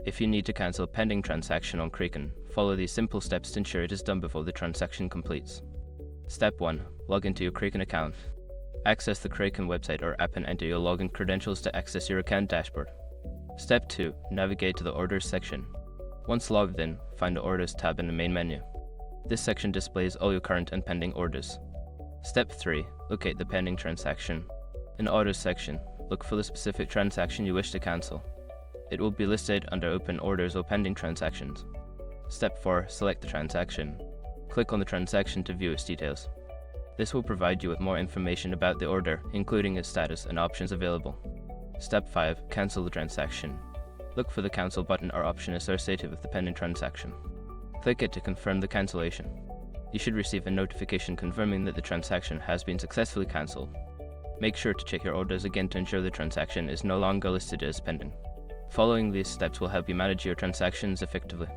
If you need to cancel a pending transaction on Kraken, follow these simple steps to ensure it is done before the transaction completes. Step 1. Log into your Kraken account. Access the Kraken website or app and enter your login credentials to access your account dashboard. Step 2. Navigate to the Orders section. Once logged in, find the Orders tab in the main menu. This section displays all your current and pending orders. Step 3. Locate the pending transaction. In the Orders section, look for the specific transaction you wish to cancel. It will be listed under Open Orders or Pending Transactions. Step 4. Select the transaction. Click on the transaction to view its details. This will provide you with more information about the order, including its status and options available. Step 5. Cancel the transaction. Look for the Cancel button or option associated with the pending transaction. Click it to confirm the cancellation. You should receive a notification confirming that the transaction has been successfully cancelled. Make sure to check your orders again to ensure the transaction is no longer listed as pending. Following these steps will help you manage your transactions effectively.